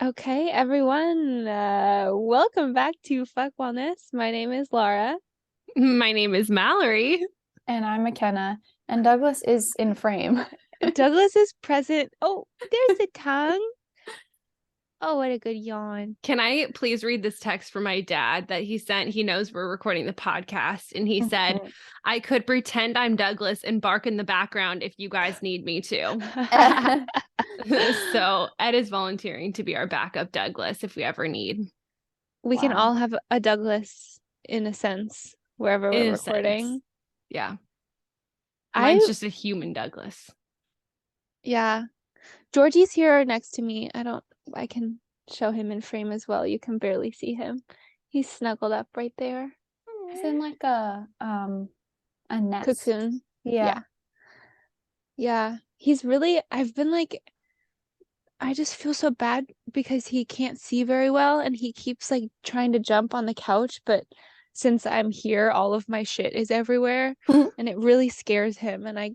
Okay, everyone, welcome back to Fuck Wellness. My name is Lara. My name is Mallory. And I'm McKenna. And Douglas is in frame. Douglas is present. Oh, there's the tongue. Oh, what a good yawn. Can I please read this text from my dad that he sent? He knows we're recording the podcast. And he said, I could pretend I'm Douglas and bark in the background if you guys need me to. So Ed is volunteering to be our backup Douglas if we ever need. We can all have a Douglas in a sense, wherever we're recording. Yeah. Mine's just a human Douglas. Yeah. Georgie's here next to me. I can show him in frame as well. You can barely see him. He's snuggled up right there. He's in like a nest. Cocoon. Yeah. Yeah. I just feel so bad because he can't see very well and he keeps like trying to jump on the couch, but since I'm here, all of my shit is everywhere and it really scares him and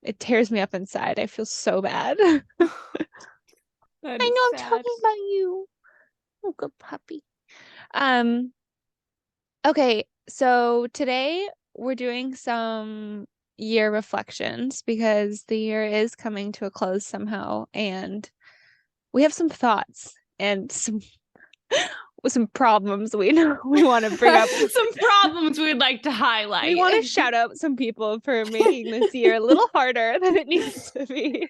it tears me up inside. I feel so bad. I know I'm talking about you. Oh, good puppy. Okay, so today we're doing some year reflections because the year is coming to a close somehow, and we have some thoughts and some problems we want to bring up. Some problems we'd like to highlight. We want to shout out some people for making this year a little harder than it needs to be.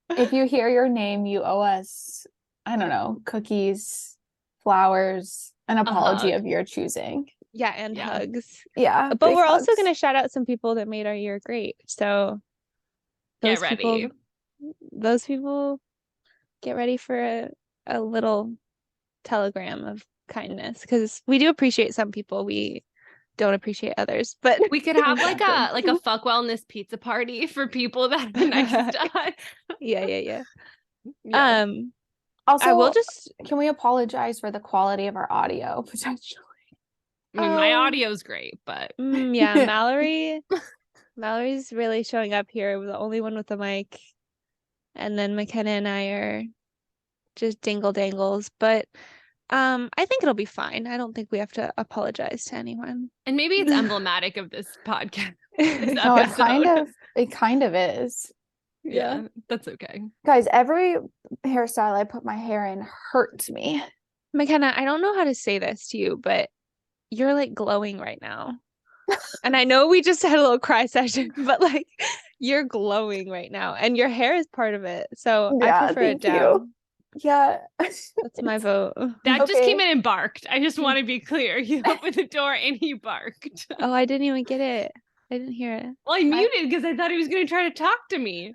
If you hear your name, you owe us, I don't know, cookies, flowers, an apology of your choosing. Yeah, and hugs. Yeah. But we're also going to shout out some people that made our year great. So get ready. Those people get ready for a little telegram of kindness, because we do appreciate some people. We don't appreciate others, but we could have like a fuck wellness pizza party for people that are nice to us. Yeah. Also, I will can we apologize for the quality of our audio potentially? I mean, my audio's great, but yeah, Mallory's really showing up here. We're the only one with the mic, and then McKenna and I are just dingle dangles, but I think it'll be fine. I don't think we have to apologize to anyone. And maybe it's emblematic of this podcast. No, it kind of is. Yeah, that's okay. Guys, every hairstyle I put my hair in hurts me. McKenna, I don't know how to say this to you, but you're like glowing right now. And I know we just had a little cry session, but like you're glowing right now and your hair is part of it. So I prefer it down. Yeah. That's my vote. Dad just came in and barked. I just want to be clear. He opened the door and he barked. Oh, I didn't even get it. I didn't hear it. Well, I muted because I thought he was going to try to talk to me.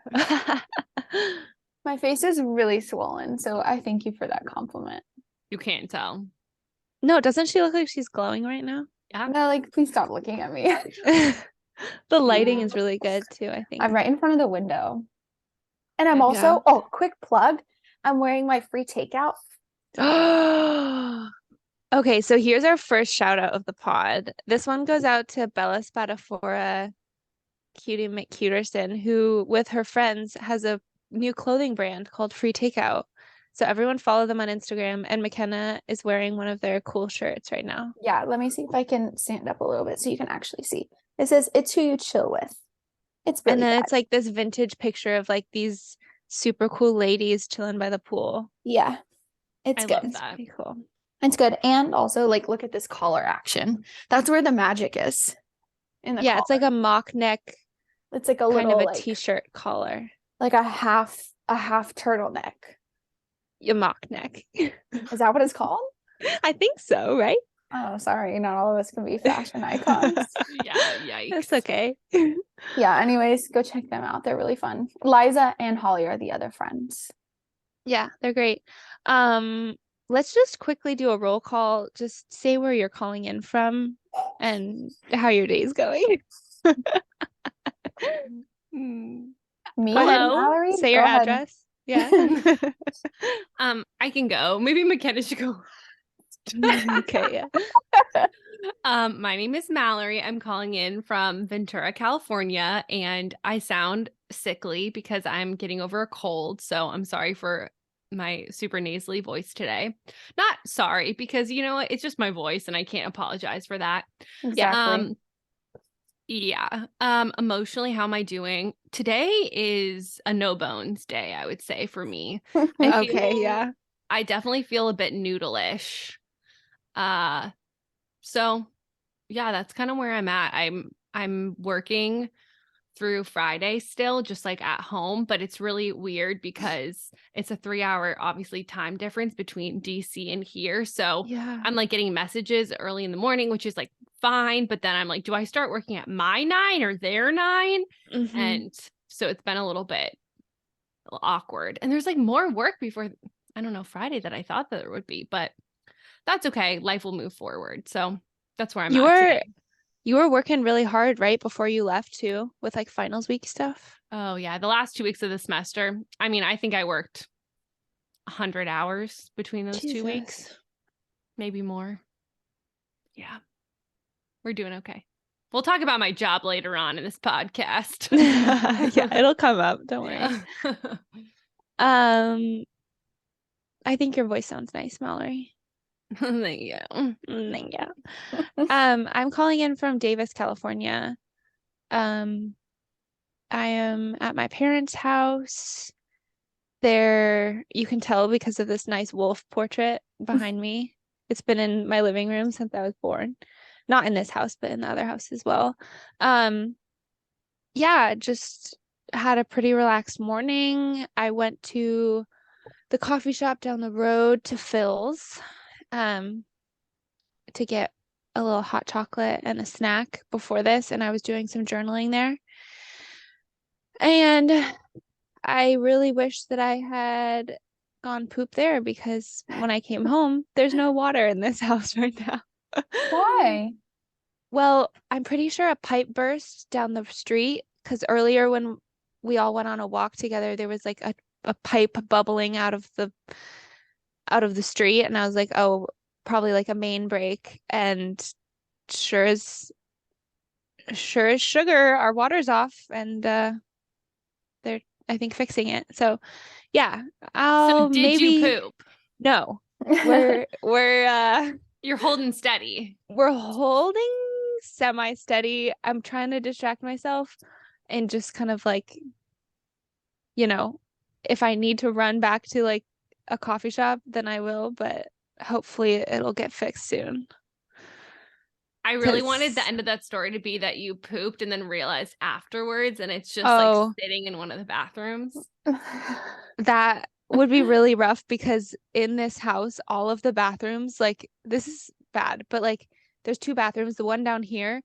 My face is really swollen, so I thank you for that compliment. You can't tell. No, doesn't she look like she's glowing right now? Yeah. No, like, please stop looking at me. The lighting is really good too, I think. I'm right in front of the window. And I'm also, quick plug, I'm wearing my free takeout. Okay, so here's our first shout out of the pod. This one goes out to Bella Spadafora, Cutie McCuterson, who with her friends has a new clothing brand called Free Takeout. So everyone follow them on Instagram, and McKenna is wearing one of their cool shirts right now. Yeah, let me see if I can stand up a little bit so you can actually see. It says, "It's who you chill with." It's really and then it's like this vintage picture of like these super cool ladies chilling by the pool. Yeah, it's good. Love that. Pretty cool. It's good. And also, like, look at this collar action. That's where the magic is. Collar. It's like a mock neck. It's like a kind little, of a t-shirt collar, like a half turtleneck. A mock neck. Is that what it's called? I think so, right? Oh, sorry. Not all of us can be fashion icons. Yeah, yikes. That's okay. Yeah, anyways, go check them out. They're really fun. Liza and Holly are the other friends. Yeah, they're great. Let's just quickly do a roll call. Just say where you're calling in from and how your day's going. Me Hello? and Mallory? Say your address. Yeah. I can go. Maybe McKenna should go. Okay, yeah. My name is Mallory. I'm calling in from Ventura, California, and I sound sickly because I'm getting over a cold. So I'm sorry for my super nasally voice today. Not sorry because you know what? It's just my voice and I can't apologize for that. Exactly. Yeah. Emotionally, how am I doing? Today is a no bones day, I would say, for me. I Okay, feel yeah. I definitely feel a bit noodle-ish. Uh, so yeah, that's kind of where I'm at. I'm working through Friday still, just like at home, but it's really weird because it's a 3 hour, obviously, time difference between DC and here. So Yeah. I'm like getting messages early in the morning, which is like fine. But then I'm like, do I start working at my 9 or their 9? Mm-hmm. And so it's been a little bit awkward. And there's like more work before, I don't know, Friday that I thought that there would be, but that's okay. Life will move forward. So that's where I'm You at were today. you were working really hard right before you left too, with like finals week stuff. Oh, yeah. The last 2 weeks of the semester, I mean, I think I worked 100 hours between those 2 weeks, Jesus. maybe more. Yeah, we're doing okay. We'll talk about my job later on in this podcast. Yeah, it'll come up. Don't worry. Yeah. Um, I think your voice sounds nice, Mallory. Thank you. Yeah. I'm calling in from Davis, California. Um, I am at my parents' house. There, you can tell because of this nice wolf portrait behind me. It's been in my living room since I was born. Not in this house, but in the other house as well. Um, yeah, just had a pretty relaxed morning. I went to the coffee shop down the road to Phil's, um, to get a little hot chocolate and a snack before this, and I was doing some journaling there. And I really wish that I had gone poop there because when I came home, there's no water in this house right now. Why? Well, I'm pretty sure a pipe burst down the street because earlier when we all went on a walk together, there was like a pipe bubbling out of the street, and I was like, oh, probably like a main break. And sure as sugar, our water's off, and they're I think fixing it. So yeah, So, I'll did you maybe poop? no. We're You're holding steady. we're holding semi-steady. I'm trying to distract myself and just kind of like, you know, if I need to run back to like a coffee shop, then I will, but hopefully it'll get fixed soon. I really wanted the Because end of that story to be that you pooped and then realized afterwards, and it's just like oh, sitting in one of the bathrooms. that would be really rough because in this house, all of the bathrooms, like this is bad, but like there's two bathrooms, the one down here,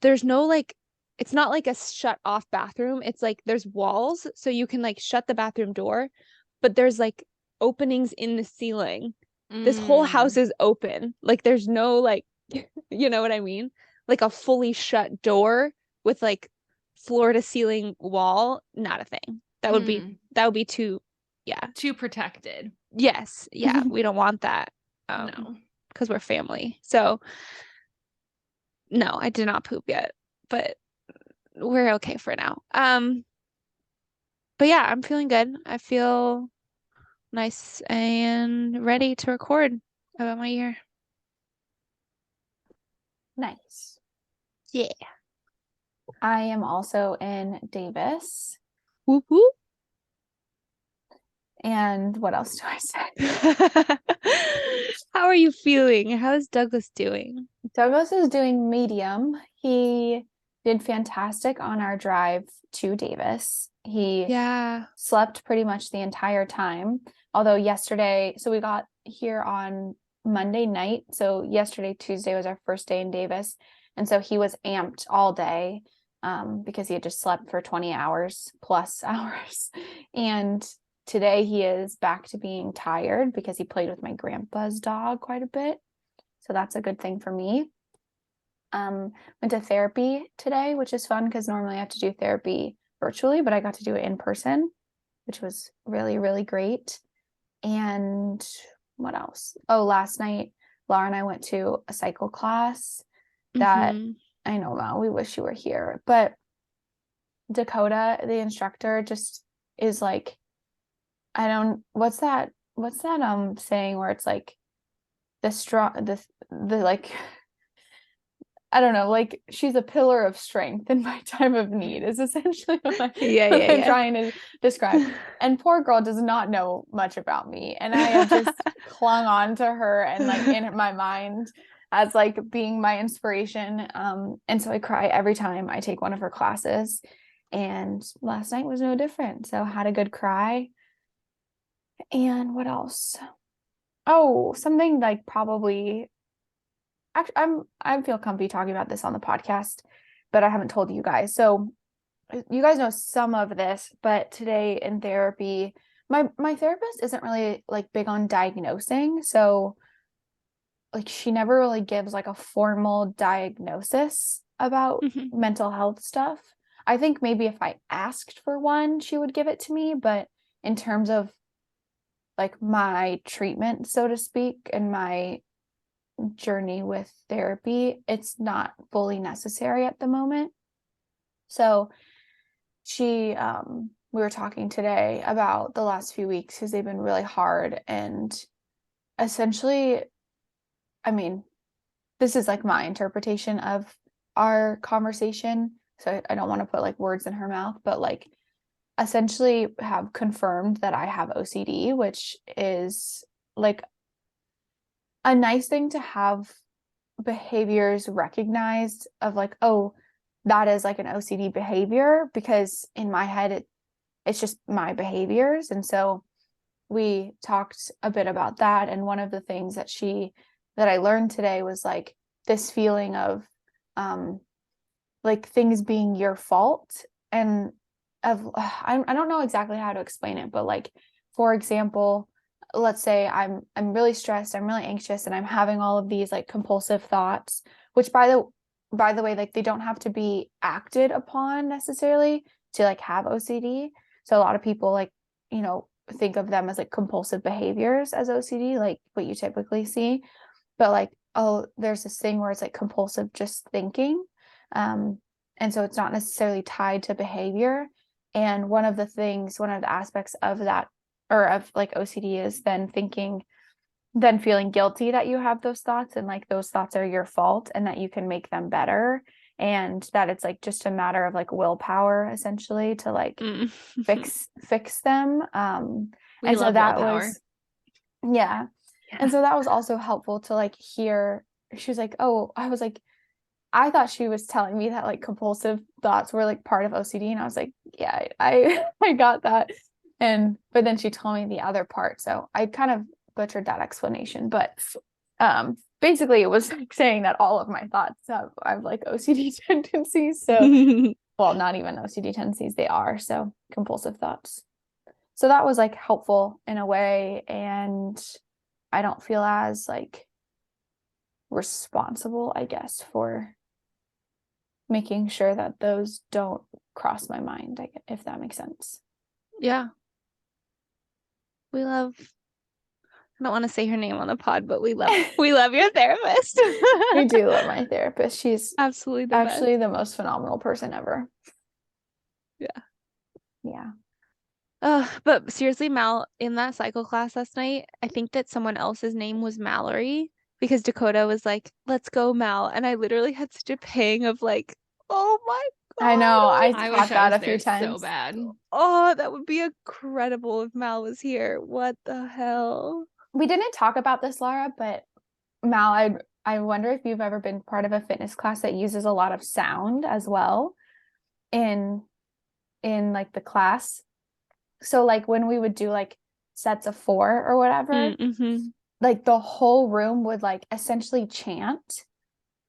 there's no like it's not like a shut off bathroom. It's like there's walls so you can like shut the bathroom door, but there's like openings in the ceiling. This whole house Mm, is open. Like there's no like you know what I mean? Like a fully shut door with like floor to ceiling wall, not a thing. mm. That would be too yeah. Too protected. Yes, yeah, we don't want that. No. Because we're family. So no, I did not poop yet, but we're okay for now. But yeah, I'm feeling good. I feel nice and ready to record about my year. Nice. Yeah. I am also in Davis. Whoop whoop. And what else do I say? How are you feeling? How's Douglas doing? Douglas is doing medium. He did fantastic on our drive to Davis. He Yeah. slept pretty much the entire time. Although yesterday, so we got here on Monday night. So yesterday, Tuesday was our first day in Davis. And so he was amped all day because he had just slept for 20 hours plus hours. And today he is back to being tired because he played with my grandpa's dog quite a bit. So that's a good thing for me. Went to therapy today, which is fun because normally I have to do therapy virtually, but I got to do it in person, which was really, really great. And what else? Oh, last night Lara and I went to a cycle class that Mhm. I know, Mal, we wish you were here, but Dakota, the instructor, just is like, I don't, what's that saying where it's like the strong, the like, I don't know, like she's a pillar of strength in my time of need is essentially Yeah, what I'm yeah. trying to describe. And poor girl does not know much about me. And I have just clung on to her and like in my mind as like being my inspiration. And so I cry every time I take one of her classes. And last night was no different. So I had a good cry. And what else? Oh, something like probably actually I feel comfy talking about this on the podcast, but I haven't told you guys. So you guys know some of this, but today in therapy, my therapist isn't really like big on diagnosing. So like she never really gives like a formal diagnosis about Mhm. mental health stuff. I think maybe if I asked for one, she would give it to me, but in terms of like my treatment, so to speak, and my journey with therapy, it's not fully necessary at the moment. So we were talking today about the last few weeks because they've been really hard. And essentially, I mean, this is like my interpretation of our conversation. So I don't want to put like words in her mouth, but like essentially have confirmed that I have OCD, which is like a nice thing to have behaviors recognized of like, oh, that is like an OCD behavior, because in my head it's just my behaviors. And so we talked a bit about that, and one of the things that I learned today was like this feeling of like things being your fault, and of I don't know exactly how to explain it, but like for example, let's say I'm really stressed, I'm really anxious, and I'm having all of these like compulsive thoughts, which by the way, like they don't have to be acted upon necessarily to like have OCD. So a lot of people like, you know, think of them as like compulsive behaviors as OCD, like what you typically see. But like, oh, there's this thing where it's like compulsive just thinking. Um, and so it's not necessarily tied to behavior. And one of the aspects of that, or of like OCD, is then feeling guilty that you have those thoughts, and like those thoughts are your fault and that you can make them better. And that it's like just a matter of like willpower essentially to like Mm. fix them. We And so love that willpower. was, yeah. And Yeah. so that was also helpful to like hear. She was like, oh, I was like, I thought she was telling me that like compulsive thoughts were like part of OCD. And I was like, yeah, I got that. And but then she told me the other part. So I kind of butchered that explanation. But basically it was like saying that all of my thoughts have like OCD tendencies. So well, not even OCD tendencies, they are. So compulsive thoughts. So that was like helpful in a way. And I don't feel as like responsible, I guess, for making sure that those don't cross my mind, if that makes sense. Yeah. We love I don't want to say her name on the pod, but we love your therapist. We do love my therapist. She's Absolutely the best. actually the most phenomenal person ever. Yeah. Yeah. But seriously, Mal, in that cycle class last night, I think that someone else's name was Mallory because Dakota was like, "Let's go, Mal." And I literally had such a pang of like, "Oh my I God, know. oh I I taught wish I that was a few there so times. bad. oh, that would be incredible if Mal was here. What the hell?" We didn't talk about this, Lara, but Mal, I wonder if you've ever been part of a fitness class that uses a lot of sound as well in like the class. So like when we would do like sets of 4 or whatever, Mm-hmm. like the whole room would like essentially chant.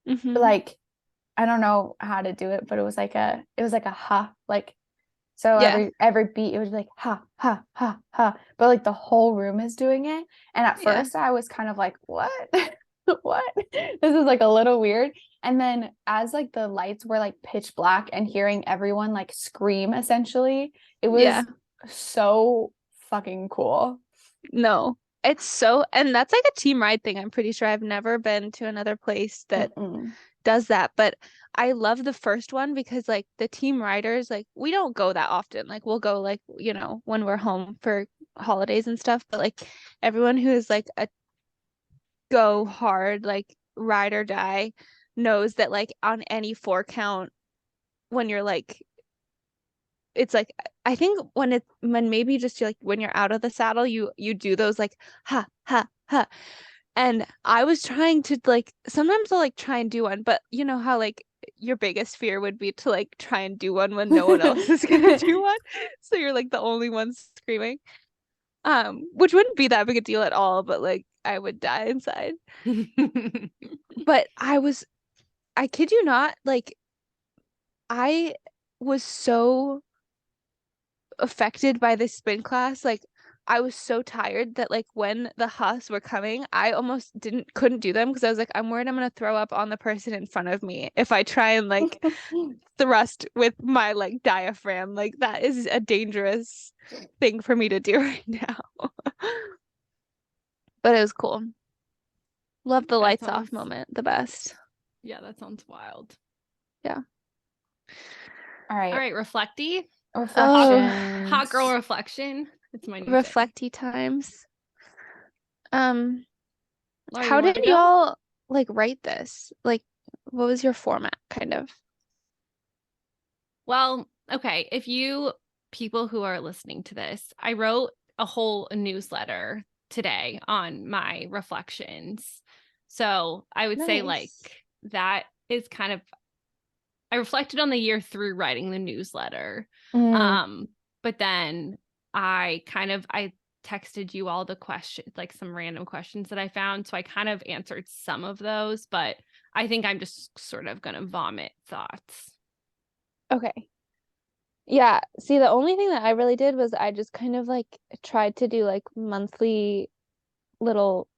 Mm-hmm. Like I don't know how to do it, but it was like a ha, like so Yeah. every beat it was like ha ha ha ha, but like the whole room is doing it. And at Yeah. first I was kind of like, what? What? This is like a little weird. And then as like the lights were like pitch black and hearing everyone like scream essentially, it Yeah. was so fucking cool. No. It's so, and that's like a team ride thing. I'm pretty sure I've never been to another place that Mm-mm. does that, but I love the first one because like the team riders, like we don't go that often. Like we'll go like, when we're home for holidays and stuff, but like everyone who is like a go hard, like ride or die knows that like on any 4 count when you're like it's like I think when maybe just like when you're out of the saddle you do those like ha ha ha, and I was trying to like sometimes I'll like try and do one, but you know how like your biggest fear would be to like try and do one when no one else is gonna do one, so you're like the only one screaming, which wouldn't be that big a deal at all, but like I would die inside. But I kid you not, like I was so affected by this spin class. Like I was so tired that like when the Huss were coming, I almost couldn't do them because I was like, I'm worried I'm gonna throw up on the person in front of me if I try and like thrust with my like diaphragm. Like that is a dangerous thing for me to do right now. But it was cool. Love the That lights off sounds, moment, the best. yeah, that sounds wild. Yeah. All All right. right, reflecty. Oh, Hot girl Reflections. reflection. It's my new thing. reflecty times. Um, Laura, how you want did to go? y'all like write this? Like, what was your format, kind of? Well, okay. If you people who are listening to this, I wrote a whole newsletter today on my reflections. So I would say like Nice. that is kind of I reflected on the year through writing the newsletter. Mm. But then I texted you all the questions, like some random questions that I found. So I kind of answered some of those, but I think I'm just sort of gonna vomit thoughts. Okay. Yeah. See, the only thing that I really did was I just kind of like tried to do like monthly little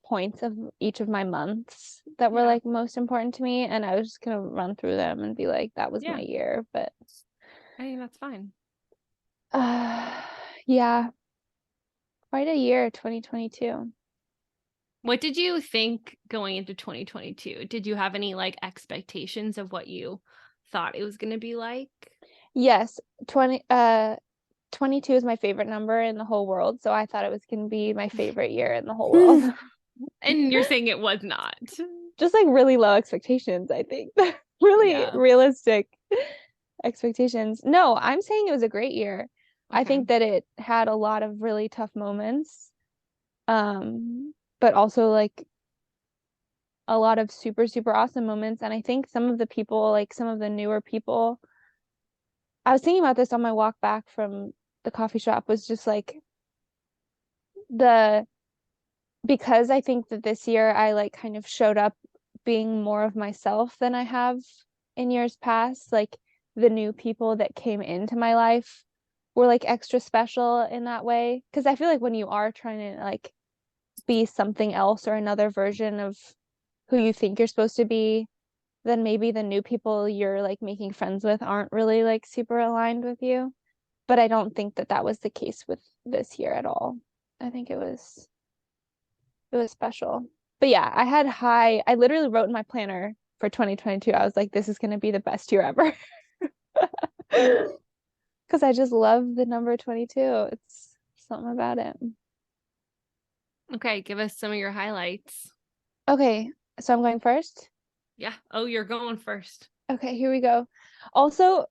points of each of my months that were Yeah. like most important to me. And I was just gonna run through them and be like, that was my Yeah. year. But I think that's fine. uh yeah, quite a year, 2022. What did you think going into 2022? Did you have any like expectations of what you thought it was going to be like? Yes, 22 is my favorite number in the whole world, so I thought it was gonna be my favorite year in the whole world. And you're saying it was not. Just like really low expectations, I think. Really Yeah. realistic expectations. No, I'm saying it was a great year. I Okay. think that it had a lot of really tough moments. But also like a lot of super, super awesome moments. And I think some of the people, like some of the newer people, I was thinking about this on my walk back from the coffee shop, was just like the because I think that this year I like kind of showed up being more of myself than I have in years past. Like the new people that came into my life were like extra special in that way. Because I feel like when you are trying to like be something else or another version of who you think you're supposed to be, then maybe the new people you're like making friends with aren't really like super aligned with you. But I don't think that that was the case with this year at all. I think it was special. But yeah, I literally wrote in my planner for 2022. I was like, this is going to be the best year ever. Because I just love the number 22. It's something about it. Okay, give us some of your highlights. Okay, so I'm going first. Yeah. Oh, you're going first. Okay, here we go. Also,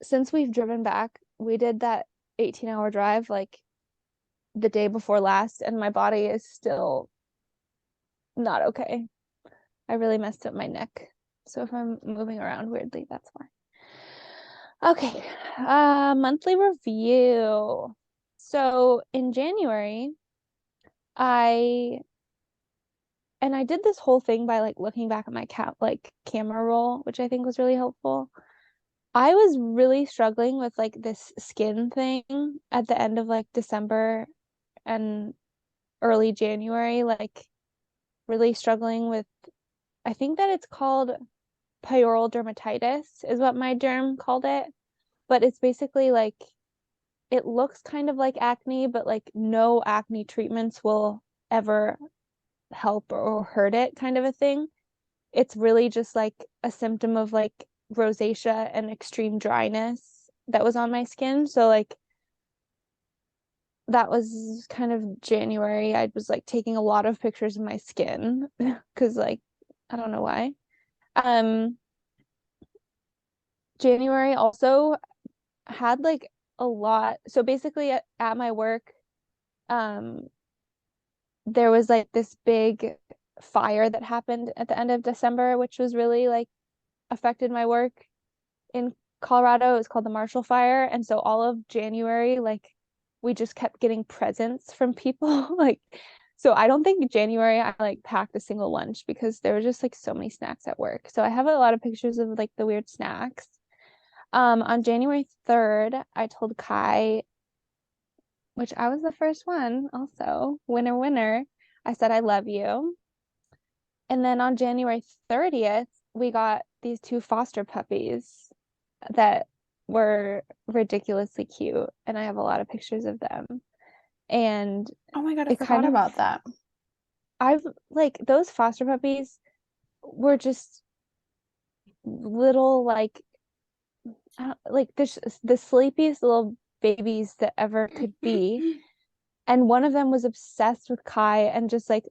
since we've driven back, we did that 18-hour drive like the day before last, and my body is still not okay. I really messed up my neck. So if I'm moving around weirdly, that's why. Okay, monthly review. So in January, I I did this whole thing by like looking back at my camera roll, which I think was really helpful. I was really struggling with like this skin thing at the end of like December and early January, like really struggling with, I think that it's called pyoral dermatitis is what my derm called it, but it's basically like it looks kind of like acne, but like no acne treatments will ever help or hurt it, kind of a thing. It's really just like a symptom of like rosacea and extreme dryness that was on my skin. So like that was kind of January. I was like taking a lot of pictures of my skin because like I don't know why. Um January also had like a lot. So basically at my work, um there was like this big fire that happened at the end of December, which was really like affected my work in Colorado. It was called the Marshall Fire. And so all of January, like we just kept getting presents from people. Like, so I don't think January I like packed a single lunch because there were just like so many snacks at work. So I have a lot of pictures of like the weird snacks. On January 3rd, I told Kai, which I was the first one also, winner, winner. I said, I love you. And then on January 30th, we got these two foster puppies that were ridiculously cute. And I have a lot of pictures of them. And Oh my God, I it forgot kind of, about that. I've like those foster puppies were just little, like, like the sleepiest little babies that ever could be. And one of them was obsessed with Kai and just like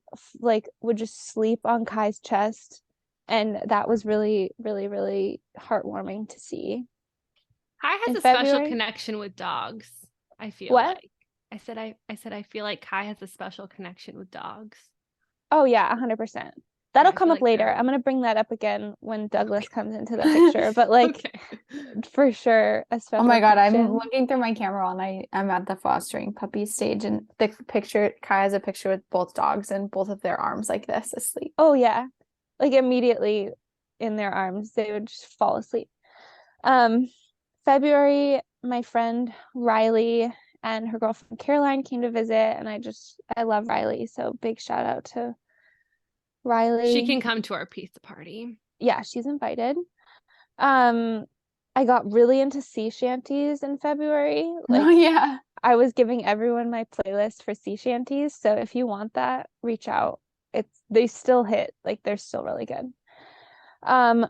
would just sleep on Kai's chest. And that was really, really, really heartwarming to see. Kai has In a special February, connection with dogs, I feel what? like. I said I feel like Kai has a special connection with dogs. Oh yeah, 100%. Yeah, That'll I come feel up like later. they're I'm gonna bring that up again when Douglas comes into the picture. But like okay. for sure, a Oh special my God, I'm connection. looking through my camera and I'm at the fostering puppy stage, and the picture, Kai has a picture with both dogs and both of their arms like this asleep. Oh yeah. Like immediately in their arms, they would just fall asleep. Um, February, my friend Riley and her girlfriend Caroline came to visit, and I love Riley, so big shout out to She Riley. can come to our pizza party. Yeah, she's invited. Um, I got really into sea shanties in February. Oh Like yeah. I was giving everyone my playlist for sea shanties, so if you want that, reach out. They still hit, like they're still really good. Um,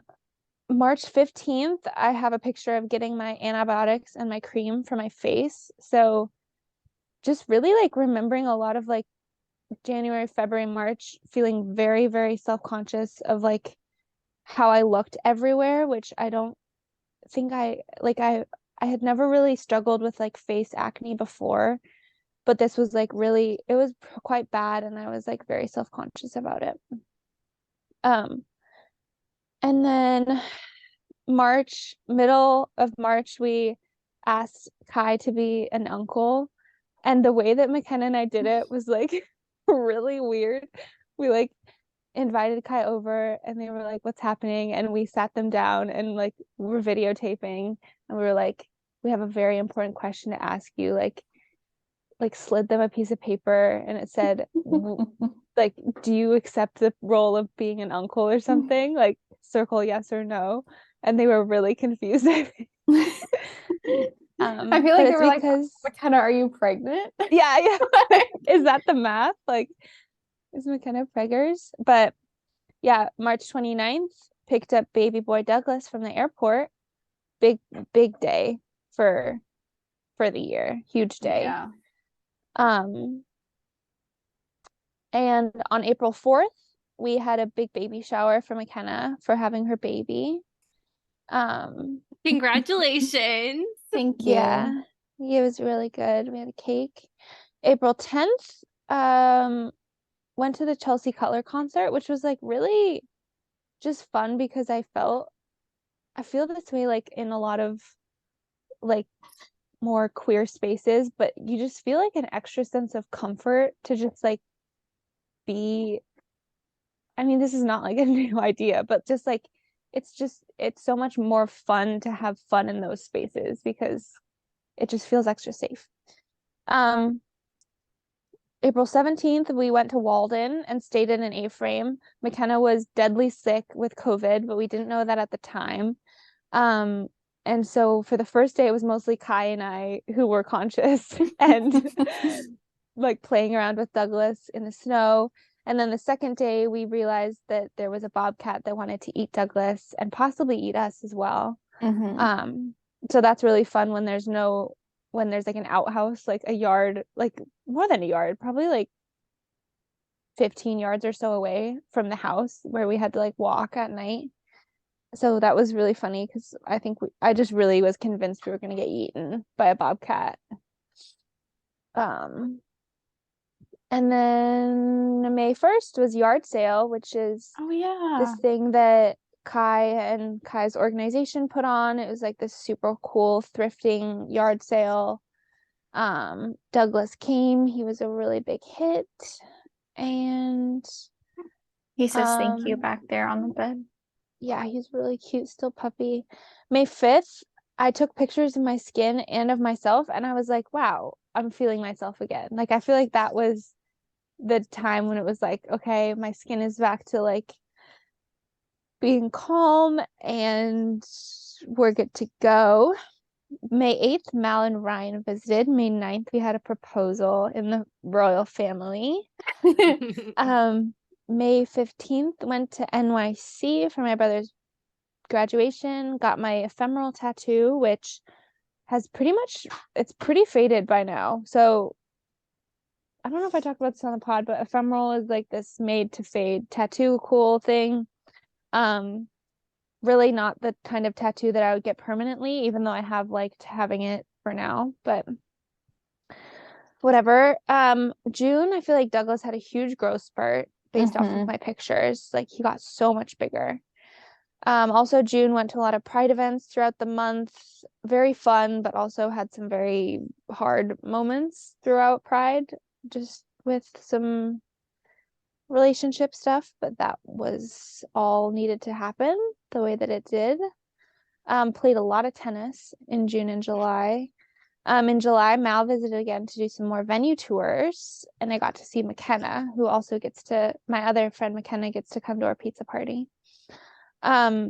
March 15th, I have a picture of getting my antibiotics and my cream for my face. So just really like remembering a lot of like January, February, March, feeling very, very self-conscious of like how I looked everywhere, which I don't think I had never really struggled with like face acne before, but this was like really it was quite bad and I was like very self-conscious about it. Um, and then middle of March, we asked Kai to be an uncle. And the way that McKenna and I did it was like really weird. We like invited Kai over and they were like, what's happening? And we sat them down and like we're videotaping and we were like, we have a very important question to ask you. Like slid them a piece of paper and it said, like, do you accept the role of being an uncle or something? Like circle yes or no. And they were really confused. I feel But like they it's were like, because McKenna, are you pregnant? yeah, is that the math? Like, is McKenna preggers? But yeah, March 29th, picked up baby boy Douglas from the airport. Big, big day for the year. Huge day. Yeah. Um, and on April 4th, we had a big baby shower for McKenna for having her baby. Congratulations. Thank Yeah, you. it was really good. We had a cake. April 10th, went to the Chelsea Cutler concert, which was like really just fun because I feel this way like in a lot of like more queer spaces, but you just feel like an extra sense of comfort to just like be. I mean, this is not like a new idea, but it's so much more fun to have fun in those spaces because it just feels extra safe. Um, April 17th, we went to Walden and stayed in an A-frame. McKenna was deadly sick with COVID, but we didn't know that at the time. Um, And so for the first day, it was mostly Kai and I who were conscious and like playing around with Douglas in the snow. And then the second day, we realized that there was a bobcat that wanted to eat Douglas and possibly eat us as well. So that's really fun when there's like an outhouse, like a yard, like more than a yard, probably like 15 yards or so away from the house where we had to like walk at night. So that was really funny because I just really was convinced we were going to get eaten by a bobcat. Um, and then May 1st was yard sale, which is this thing that Kai and Kai's organization put on. It was like this super cool thrifting yard sale. Douglas came. He was a really big hit. And he says thank you back there on the bed. Yeah, he's really cute, still puppy. May 5th, I took pictures of my skin and of myself, and I was like, wow, I'm feeling myself again. Like, I feel like that was the time when it was like, okay, my skin is back to like being calm and we're good to go. May 8th, Mal and Ryan visited. May 9th, we had a proposal in the royal family. May 15th, went to NYC for my brother's graduation, got my ephemeral tattoo, which has it's pretty faded by now. So I don't know if I talked about this on the pod, but ephemeral is like this made to fade tattoo cool thing. Really not the kind of tattoo that I would get permanently, even though I have liked having it for now, but whatever. June, I feel like Douglas had a huge growth spurt based off of my pictures. Like he got so much bigger. Also June went to a lot of Pride events throughout the month. Very fun, but also had some very hard moments throughout Pride, just with some relationship stuff, but that was all needed to happen the way that it did. Played a lot of tennis in June and July. In July, Mal visited again to do some more venue tours, and I got to see McKenna, who also my other friend McKenna gets to come to our pizza party. Got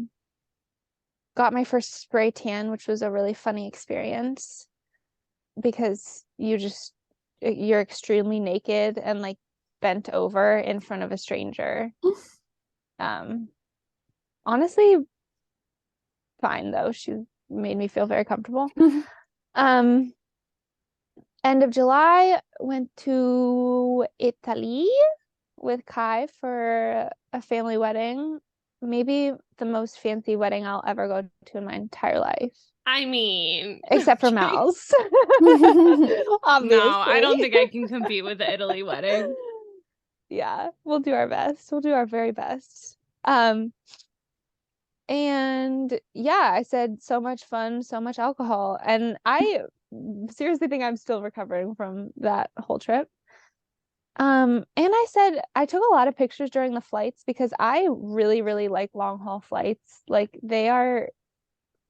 my first spray tan, which was a really funny experience because you're extremely naked and like bent over in front of a stranger. Honestly, fine though. She made me feel very comfortable. End of July, went to Italy with Kai for a family wedding. Maybe the most fancy wedding I'll ever go to in my entire life. I mean, except for Mal's. Obviously. No, I don't think I can compete with the Italy wedding. Yeah, we'll do our best. We'll do our very best. And yeah, I said so much fun, so much alcohol. And I seriously think I'm still recovering from that whole trip. And I said I took a lot of pictures during the flights because I really, really like long haul flights. Like they are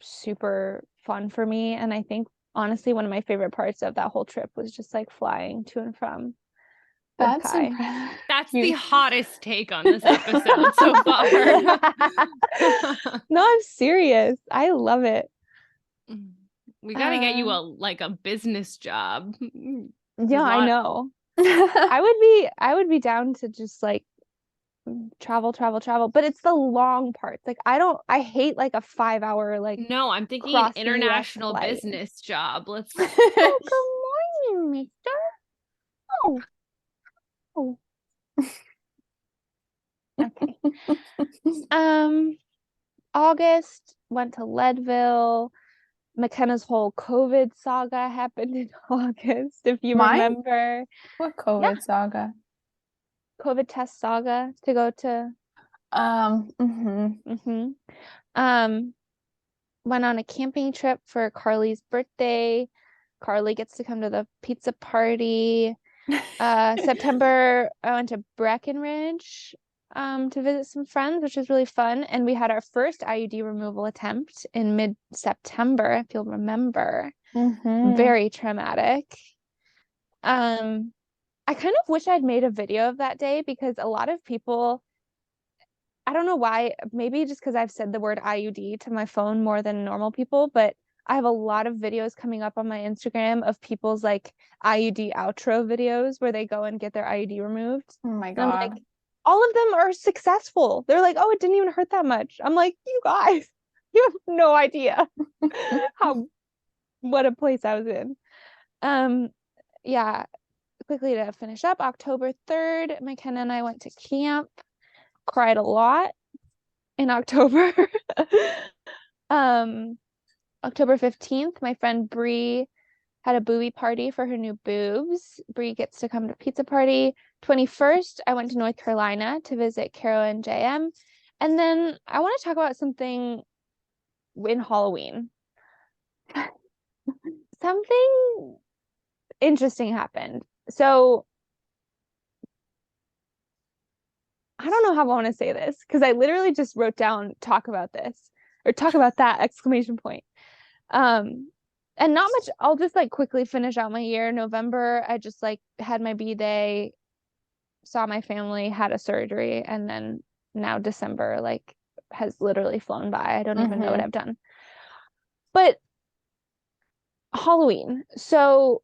super fun for me. And I think honestly, one of my favorite parts of that whole trip was just like flying to and from. That's impressive. That's the hottest take on this episode so far. No, I'm serious. I love it. We got to get you a business job. Yeah, I know. I would be down to just like travel, but it's the long parts. Like I hate like a 5-hour like. No, I'm thinking an international business job. Let's Oh, good morning, mister. Oh. Okay. August, went to Leadville. McKenna's whole COVID saga happened in August, if you remember. What COVID saga? COVID test saga to go to. Went on a camping trip for Carly's birthday. Carly gets to come to the pizza party. September, I went to Breckenridge to visit some friends, which was really fun. And we had our first IUD removal attempt in mid-September, if you'll remember. Very traumatic. I kind of wish I'd made a video of that day because a lot of people I don't know why, maybe just because I've said the word IUD to my phone more than normal people, but I have a lot of videos coming up on my Instagram of people's like IUD outro videos where they go and get their IUD removed. Oh my And I'm like, God. all of them are successful. They're like, oh, it didn't even hurt that much. I'm like, you guys, you have no idea what a place I was in. Yeah, quickly to finish up, October 3rd, McKenna and I went to camp, cried a lot in October. um, October 15th, my friend Bree had a booby party for her new boobs. Bree gets to come to pizza party. 21st, I went to North Carolina to visit Carol and JM. And then I want to talk about something in Halloween. Something interesting happened. So I don't know how I want to say this because I literally just wrote down talk about this or talk about that exclamation point. And not much. I'll just like quickly finish out my year. November, I just like had my B-day, saw my family, had a surgery, and then now December like has literally flown by. I don't even know what I've done. But Halloween. So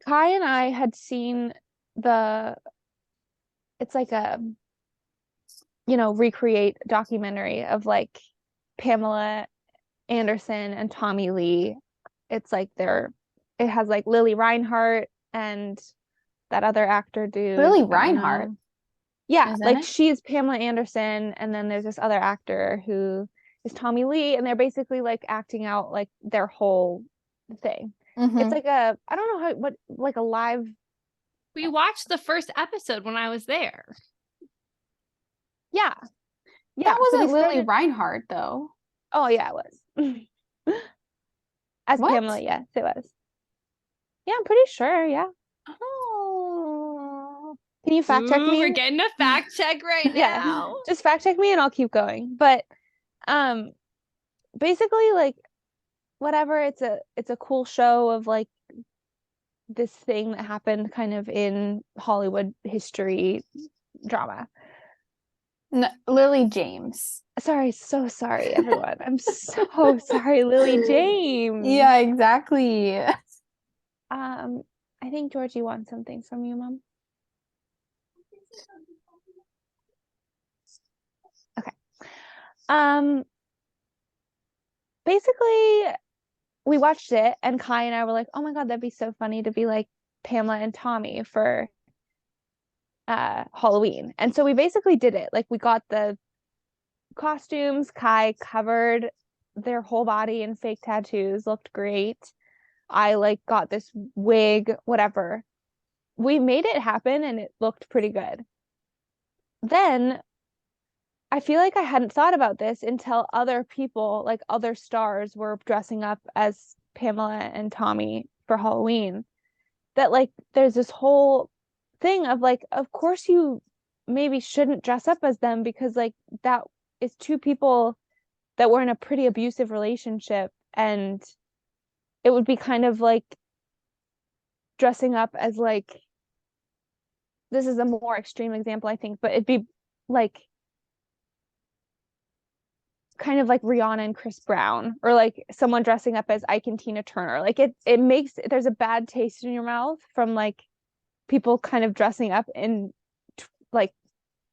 Kai and I had seen it's like a recreate documentary of like Pamela Anderson and Tommy Lee. It's like it has like Lily Reinhart and that other actor dude. Lily Reinhart. Yeah, like she's Pamela Anderson, and then there's this other actor who is Tommy Lee, and they're basically like acting out like their whole thing. It's like I don't know like a live. We watched the first episode when I was there. Yeah. That wasn't Lily Reinhart though. Oh yeah, it was. As what? Pamela, yes, it was. Yeah, I'm pretty sure, yeah. Oh. Can you fact check me? We're getting a fact check right now. Just fact check me and I'll keep going. But basically like whatever, it's a cool show of like this thing that happened kind of in Hollywood history drama. No, Lily James. Sorry, so sorry, everyone. I'm so sorry, Lily James. Yeah, exactly. I think Georgie wants something from you, Mom. Okay. Basically, we watched it, and Kai and I were like, "Oh my God, that'd be so funny to be like Pamela and Tommy for Halloween." And so we basically did it. Like we got the costumes. Kai covered their whole body in fake tattoos, looked great. I like got this wig, whatever. We made it happen and it looked pretty good. Then I feel like I hadn't thought about this until other people, like other stars, were dressing up as Pamela and Tommy for Halloween. That like there's this whole thing of like, of course you maybe shouldn't dress up as them because like that is two people that were in a pretty abusive relationship, and it would be kind of like dressing up as like, this is a more extreme example I think, but it'd be like kind of like Rihanna and Chris Brown, or like someone dressing up as Ike and Tina Turner. Like it makes, there's a bad taste in your mouth from like people kind of dressing up in like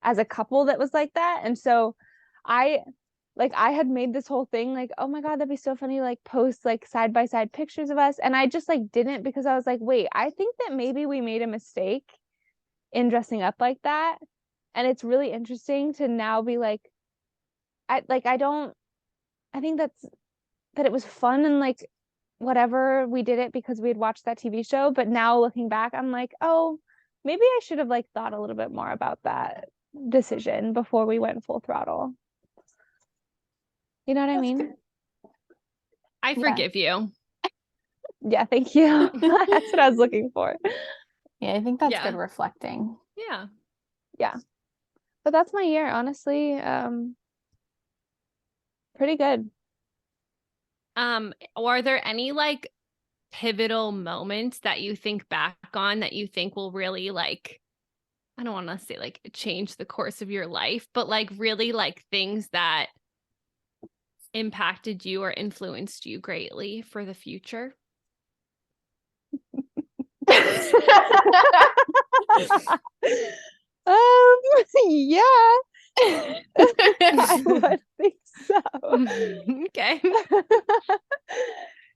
as a couple that was like that. And so I had made this whole thing like, oh my God, that'd be so funny, like post like side by side pictures of us. And I just like didn't, because I was like, wait, I think that maybe we made a mistake in dressing up like that. And it's really interesting to now be like, I think that it was fun and like whatever, we did it because we had watched that TV show. But now looking back, I'm like, oh, maybe I should have like thought a little bit more about that decision before we went full throttle. You know what I mean? I forgive you. Yeah, thank you. That's what I was looking for. Yeah, I think that's good reflecting. Yeah. Yeah. But that's my year, honestly. Pretty good. Are there any like pivotal moments that you think back on that you think will really like I don't want to say like change the course of your life, but like really like things that impacted you or influenced you greatly for the future? Yeah. I would think so. Okay.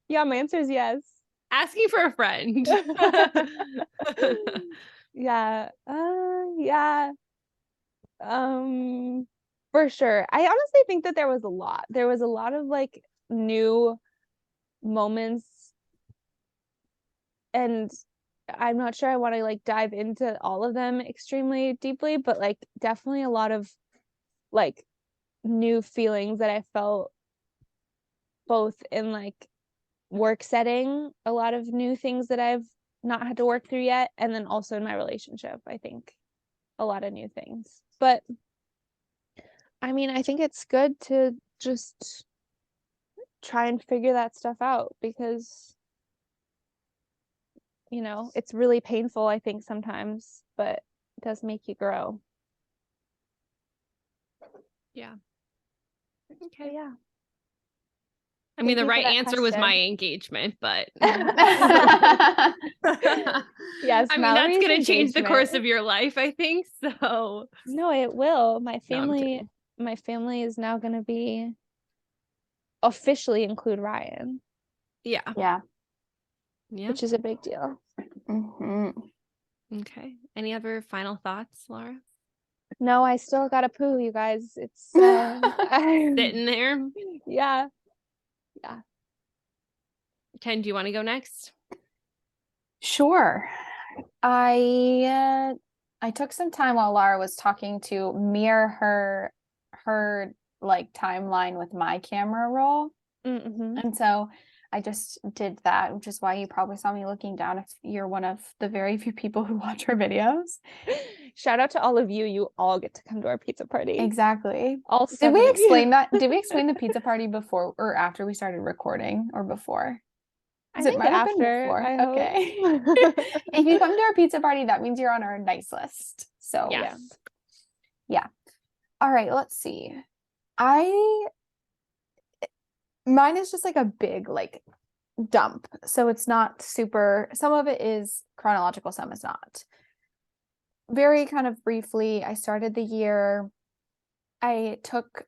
Yeah, my answer is yes. Asking for a friend. Yeah. Yeah. For sure. I honestly think that there was a lot. There was a lot of like new moments, and I'm not sure I want to like dive into all of them extremely deeply, but like definitely a lot of like new feelings that I felt both in like work setting, a lot of new things that I've not had to work through yet, and then also in my relationship, I think a lot of new things. But I mean, I think it's good to just try and figure that stuff out because it's really painful, I think sometimes, but it does make you grow. Yeah. But Okay. yeah. I mean, Thank the you for right that answer was my question. engagement, but Yes, I mean, that's Mallory's going to change the course engagement. of your life, I think. So, No, it will. no, I'm kidding. My family is now going to be officially include Ryan, Yeah. Yeah. Yeah. which is a big deal. Okay. Any other final thoughts, Lara? No, I still got to poo, you guys. It's Sitting there. yeah. Ken, do you want to go next? Sure. I took some time while Lara was talking to mirror her like timeline with my camera roll. Mm-hmm. And so I just did that, which is why you probably saw me looking down if you're one of the very few people who watch our videos. Shout out to all of you. You all get to come to our pizza party. Exactly. All Did 7 we of you. explain that? Did we explain the pizza party before or after we started recording or before? I Because it think might have been after, before. I Okay. hope. If you come to our pizza party, that means you're on our nice list. So Yes. yeah. All right, let's see. Mine is just like a big like dump. So it's not super, some of it is chronological, some is not. Very kind of briefly, I started the year, I took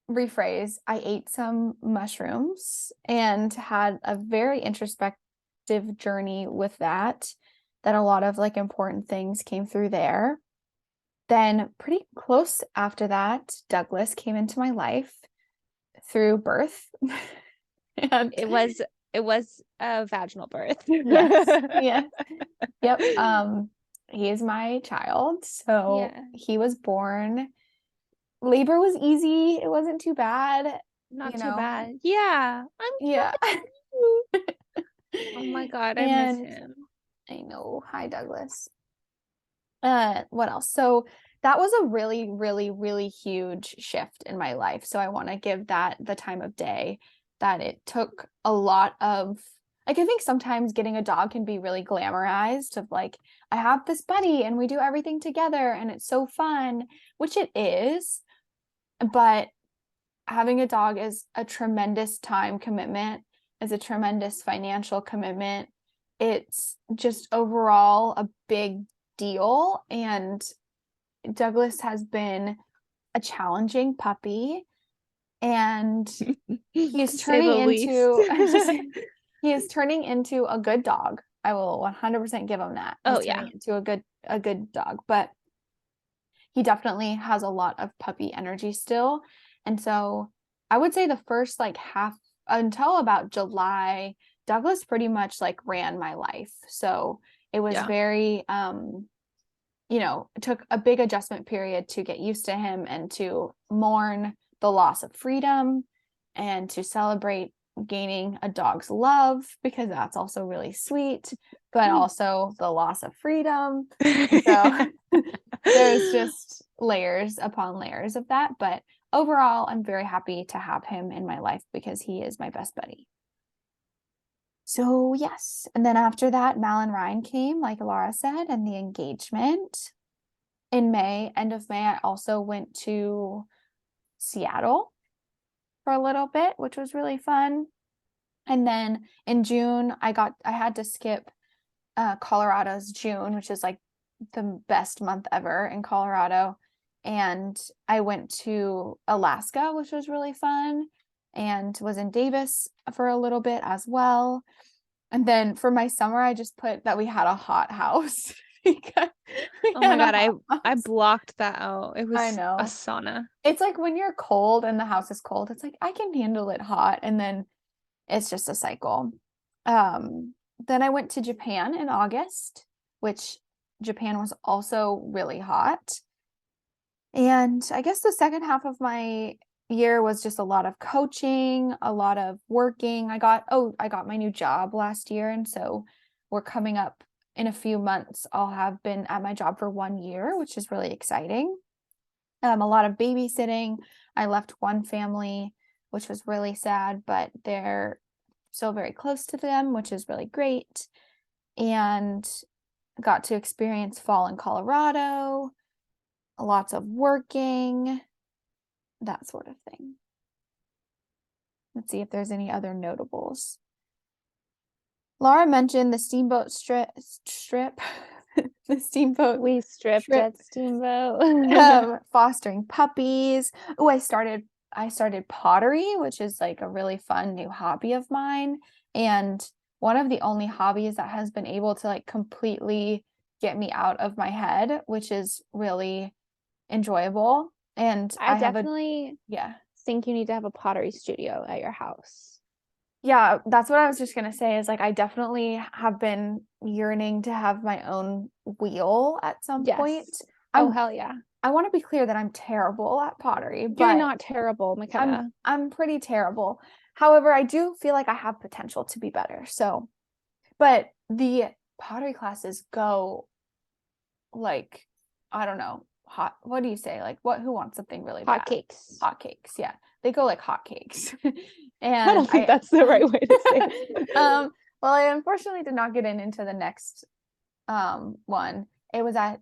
rephrase, I ate some mushrooms and had a very introspective journey with that a lot of like important things came through there. Then pretty close after that, Douglas came into my life through birth. And It was a vaginal birth. yes. Yep. He is my child. So Yeah. he was born. Labor was easy. It wasn't too bad. Not too bad. Yeah. I'm Yeah. Oh my God, I miss And him. I know. Hi, Douglas. What else? So that was a really, really, really huge shift in my life. So I want to give that the time of day that it took a lot of, like, I think sometimes getting a dog can be really glamorized of like, I have this buddy and we do everything together and it's so fun, which it is. But having a dog is a tremendous time commitment, is a tremendous financial commitment. It's just overall a big deal. And Douglas has been a challenging puppy. And he is turning into he is turning into a good dog. I will 100% give him that. He's turning into a good dog, but he definitely has a lot of puppy energy still. And so I would say the first like half until about July, Douglas pretty much like ran my life. So it was very it took a big adjustment period to get used to him and to mourn the loss of freedom and to celebrate gaining a dog's love, because that's also really sweet, but also the loss of freedom. So there's just layers upon layers of that. But overall, I'm very happy to have him in my life because he is my best buddy. So yes. And then after that, Mal and Ryan came, like Lara said, and the engagement. In May, end of May, I also went to Seattle for a little bit, which was really fun. And then in June, I had to skip Colorado's June, which is like the best month ever in Colorado. And I went to Alaska, which was really fun, and was in Davis for a little bit as well. And then for my summer, I just put that we had a hot house. because we Oh my had a God, I hot I house. blocked that out. It I was a know. sauna. It's like when you're cold and the house is cold, it's like I can handle it hot, and then it's just a cycle. Then I went to Japan in August, which Japan was also really hot. And I guess the second half of my year was just a lot of coaching, a lot of working. I got my new job last year, and so we're coming up in a few months. I'll have been at my job for 1 year, which is really exciting. A lot of babysitting. I left one family, which was really sad, but they're still very close to them, which is really great. And got to experience fall in Colorado, lots of working, that sort of thing. Let's see if there's any other notables. Lara mentioned the steamboat strip, the steamboat We stripped trip, at Steamboat. fostering puppies. Oh, I started pottery, which is like a really fun new hobby of mine, and one of the only hobbies that has been able to like completely get me out of my head, which is really enjoyable. And I I have definitely yeah. think you need to have a pottery studio at your house. Yeah, that's what I was just gonna say is like I definitely have been yearning to have my own wheel at some point. Yes. Oh, I'm hell yeah. I want to be clear that I'm terrible at pottery, You're but not terrible, McKenna. I'm pretty terrible. However, I do feel like I have potential to be better. So, but the pottery classes go like, I don't know, hot. What do you say? Like who wants something really Hot bad? cakes. Hotcakes. Yeah. They go like hotcakes. I And don't think that's the right way to say it. well, I unfortunately did not get into the next one. It was at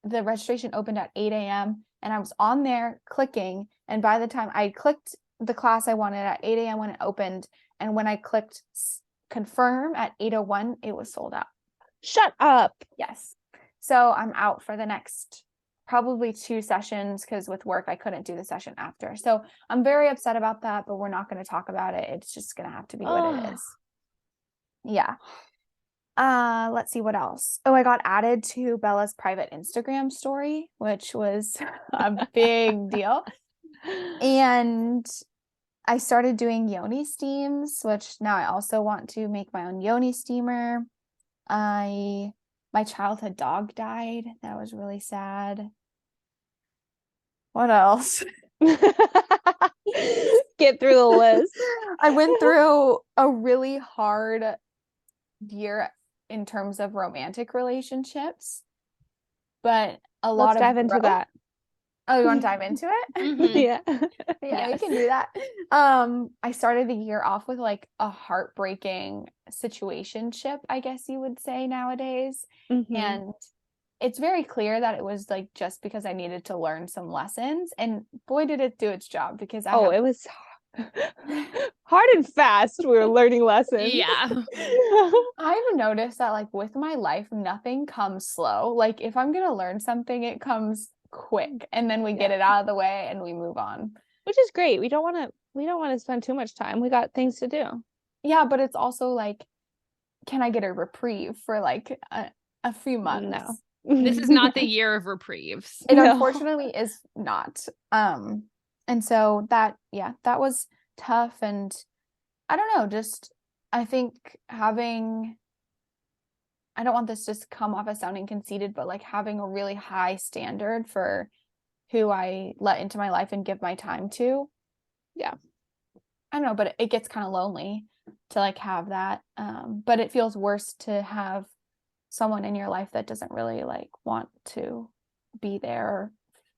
the registration opened at 8 a.m. and I was on there clicking. And by the time I clicked the class I wanted at 8 a.m. when it opened, and when I clicked confirm at 8:01, it was sold out. Shut up. Yes. So I'm out for the next probably 2 sessions because with work I couldn't do the session after. So I'm very upset about that, but we're not going to talk about it. It's just going to have to be what it is. Yeah. Let's see what else. Oh, I got added to Bella's private Instagram story, which was a big deal. And I started doing yoni steams, which now I also want to make my own yoni steamer. My childhood dog died. That was really sad. What else? Get through the list. I went through a really hard year in terms of romantic relationships, but a lot Let's of dive into growth. that. Oh, you want to dive into it? Mhm. Yeah. Yeah, we Yes. can do that. I started the year off with like a heartbreaking situationship, I guess you would say nowadays. Mhm. And it's very clear that it was like just because I needed to learn some lessons. And boy, did it do its job because it was hard and fast. We were learning lessons. Yeah. I've noticed that like with my life, nothing comes slow. Like if I'm gonna learn something, it comes quick and then we get it out of the way and we move on. Which is great. We don't want to spend too much time. We got things to do. Yeah, but it's also like, can I get a reprieve for like a few months? No. This is not the year of reprieves. It No. unfortunately is not. And so that was tough. And I don't know, just I think I don't want this to come off as sounding conceited, but like having a really high standard for who I let into my life and give my time to. Yeah. I don't know, but it gets kind of lonely to like have that. But it feels worse to have someone in your life that doesn't really like want to be there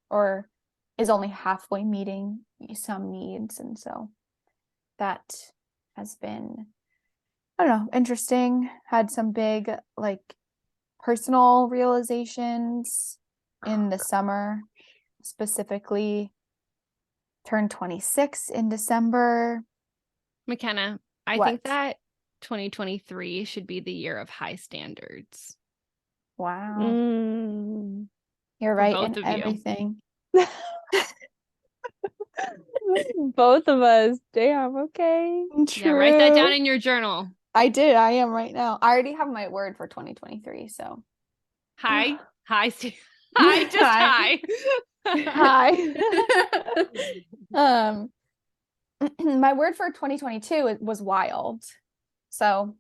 or is only halfway meeting some needs. And so that has been I don't know, interesting. Had some big like personal realizations in the summer, specifically turned 26 in December. McKenna, I What? think that 2023 should be the year of high standards Wow. Mm. You're for right both in of you. everything. Both of us. Damn, okay. Yeah, write that down True. in your journal. I did. I am right now. I already have my word for 2023, so. Hi. Hi. Hi. Just Hi. hi. Hi. Um, my word for 2022 was wild. So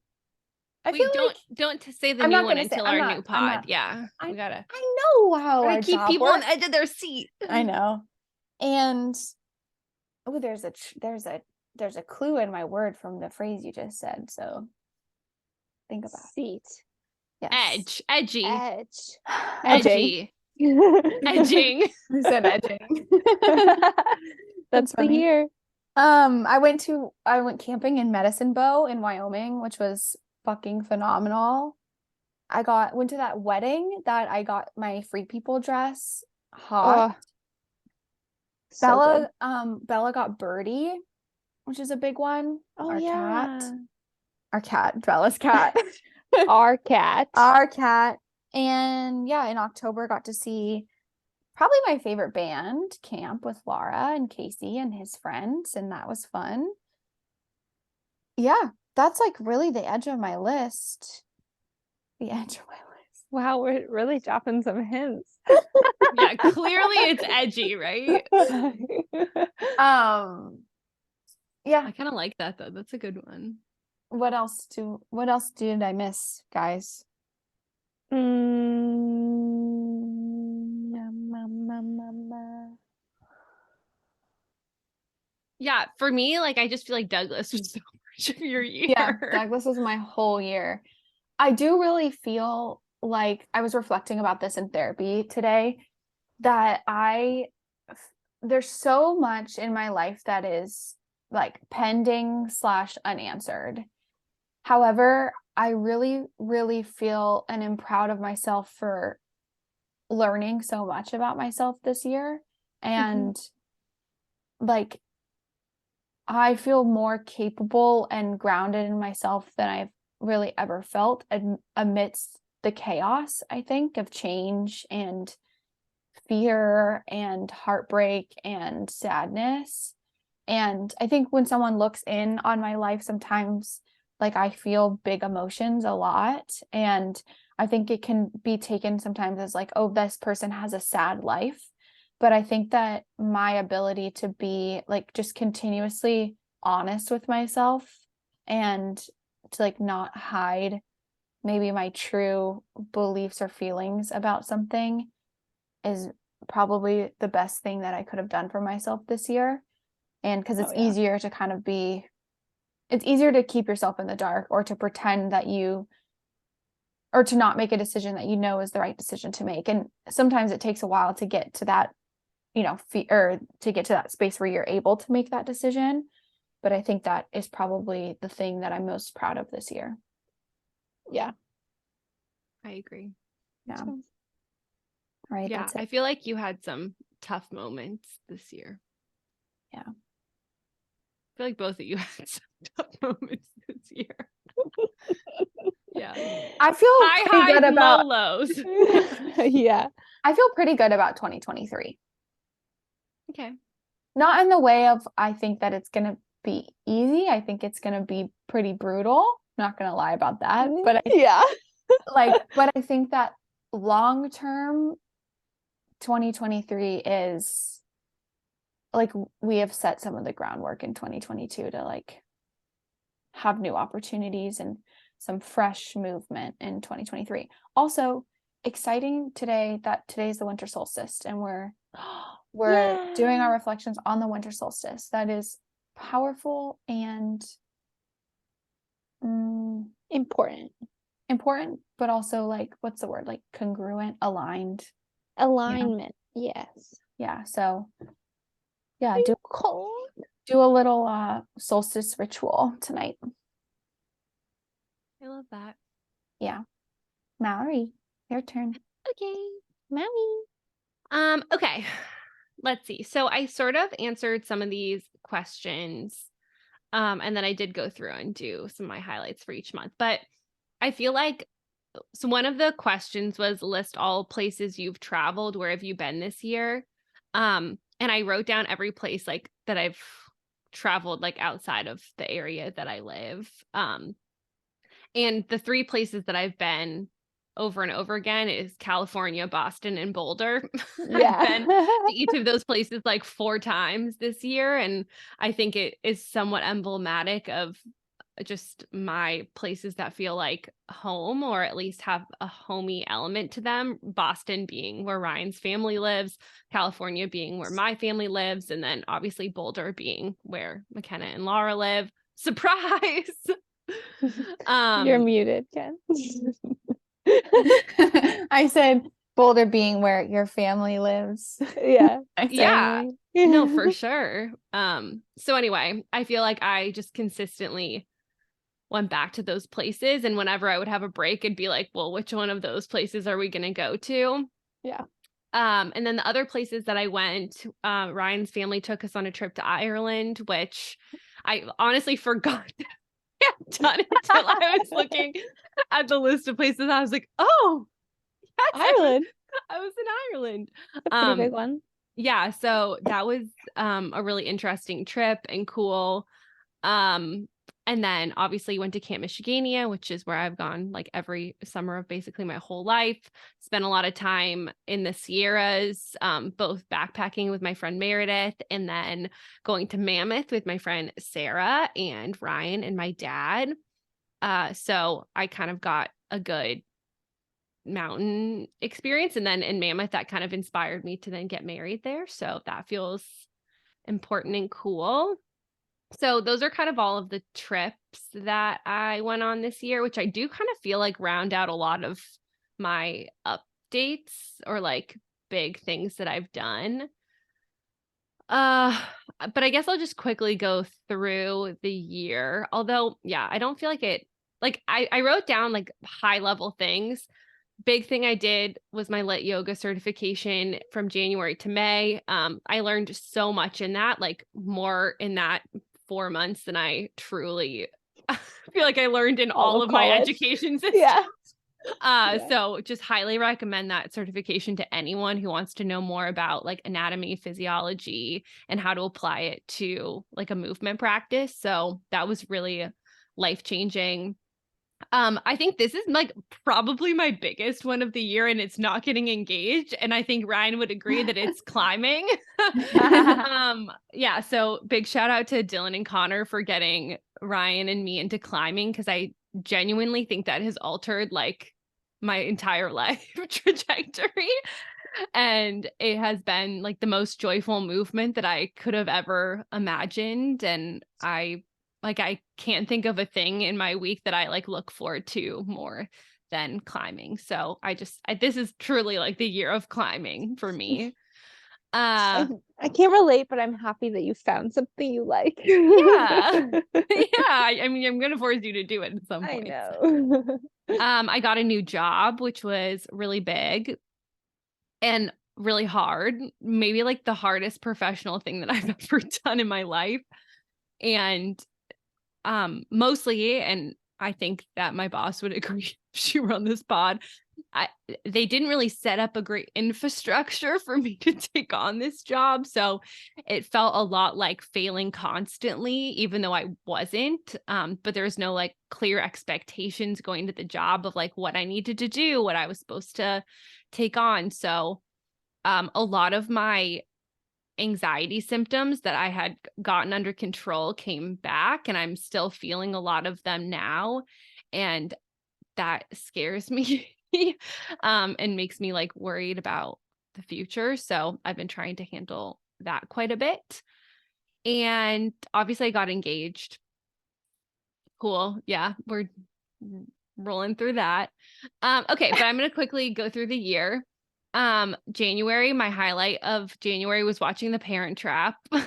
I feel Wait, like don't say the I'm new not one gonna say until I'm our not new I'm pod. not Yeah. I We gotta know how our keep job people on works. the edge of their seat. I know. And oh, there's a clue in my word from the phrase you just said. So think about it. Seat. Yes. Edge. Edgy. Edge. Edging. Edging. I said edging. That's the funny. year. I went camping in Medicine Bow in Wyoming, which was fucking phenomenal. Went to that wedding that I got my free people dress. Hot. Oh, so good. Bella got Birdie, which is a big one. Oh, Our cat. yeah. Our cat, Bella's cat. Our cat. Our cat. And yeah, in October got to see probably my favorite band, Camp with Lara and Casey and his friends, and that was fun. Yeah, that's like really the edge of my list. The edge of my list. Wow, we're really dropping some hints. Yeah, clearly it's edgy, right? Yeah. I kind of like that though. That's a good one. What else did I miss, guys? Yeah, for me, like I just feel like Douglas was so much of your year. Yeah, Douglas was my whole year. I do really feel like I was reflecting about this in therapy today that there's so much in my life that is like pending / unanswered. However, I really, really feel and am proud of myself for learning so much about myself this year. And like, I feel more capable and grounded in myself than I've really ever felt amidst the chaos, I think, of change and fear and heartbreak and sadness. And I think when someone looks in on my life, sometimes like I feel big emotions a lot. And I think it can be taken sometimes as like, oh, this person has a sad life. But I think that my ability to be like just continuously honest with myself and to like not hide maybe my true beliefs or feelings about something is probably the best thing that I could have done for myself this year. And because it's easier to kind of it's easier to keep yourself in the dark or to pretend that or to not make a decision that you know is the right decision to make. And sometimes it takes a while to get to that, or to get to that space where you're able to make that decision. But I think that is probably the thing that I'm most proud of this year. Yeah. I agree. Yeah. All right. Yeah, That's it. I feel like you had some tough moments this year. Yeah. I feel like both of you had some tough moments this year. Yeah. I feel high good highs, about low lows. Yeah. I feel pretty good about 2023. Okay. Not in the way of I think that it's gonna be easy. I think it's gonna be pretty brutal. Not gonna lie about that. But but I think that long term 2023 is like we have set some of the groundwork in 2022 to like have new opportunities and some fresh movement in 2023. Also, exciting that today's the winter solstice and we're doing our reflections on the winter solstice. That is powerful and important, but also like what's the word, like congruent, aligned, alignment. Yes. Yeah, so yeah, do a little solstice ritual tonight. love that. Yeah. Mallory, your turn. Okay. Mommy. Okay. Let's see. So I sort of answered some of these questions. And then I did go through and do some of my highlights for each month. But I feel like so one of the questions was list all places you've traveled. Where have you been this year? And I wrote down every place like that I've traveled like outside of the area that I live. And the 3 places that I've been over and over again is California, Boston, and Boulder. I've been to each of those places like 4 times this year, and I think it is somewhat emblematic of just my places that feel like home, or at least have a homey element to them. Boston being where Ryan's family lives, California being where my family lives, and then obviously Boulder being where McKenna and Lara live. Surprise! You're muted, Ken. I said Boulder being where your family lives. Yeah. Yeah. No, for sure. So anyway, I feel like I just consistently went back to those places, and whenever I would have a break, it'd be like, well, which one of those places are we going to go to? Yeah. And then the other places that I went, Ryan's family took us on a trip to Ireland, which I honestly forgot I had done until I was looking at the list of places. I was like, oh, yes, Ireland. I was in Ireland. A pretty big one. Yeah, so that was a really interesting trip and cool. And then obviously went to Camp Michigania, which is where I've gone like every summer of basically my whole life. Spent a lot of time in the Sierras, both backpacking with my friend Meredith, and then going to Mammoth with my friend Sarah and Ryan and my dad. So I kind of got a good mountain experience. And then in Mammoth, that kind of inspired me to then get married there. So that feels important and cool. So those are kind of all of the trips that I went on this year, which I do kind of feel like round out a lot of my updates or like big things that I've done. But I guess I'll just quickly go through the year. Although, yeah, I don't feel like it, like I wrote down like high level things. Big thing I did was my lit yoga certification from January to May. I learned so much in that, like more in that 4 months than I truly feel like I learned in all of my education system. Yeah. So just highly recommend that certification to anyone who wants to know more about like anatomy, physiology, and how to apply it to like a movement practice. So that was really life-changing. I think this is like probably my biggest one of the year, and it's not getting engaged. And I think Ryan would agree that it's climbing. Yeah. So big shout out to Dylan and Connor for getting Ryan and me into climbing, because I genuinely think that has altered like my entire life trajectory. And it has been like the most joyful movement that I could have ever imagined. And I can't think of a thing in my week that I like look forward to more than climbing. So this is truly like the year of climbing for me. I can't relate, but I'm happy that you found something you like. Yeah. Yeah. I mean, I'm going to force you to do it at some point. I know. I got a new job, which was really big and really hard. Maybe like the hardest professional thing that I've ever done in my life. And mostly, and I think that my boss would agree if she were on this pod, they didn't really set up a great infrastructure for me to take on this job. So it felt a lot like failing constantly, even though I wasn't. But there's no like clear expectations going to the job of like what I needed to do, what I was supposed to take on. So a lot of my anxiety symptoms that I had gotten under control came back, and I'm still feeling a lot of them now. And that scares me and makes me like worried about the future. So I've been trying to handle that quite a bit. And obviously I got engaged. Cool. Yeah, we're rolling through that. Okay, but I'm going to quickly go through the year. January, my highlight of January was watching The Parent Trap. Good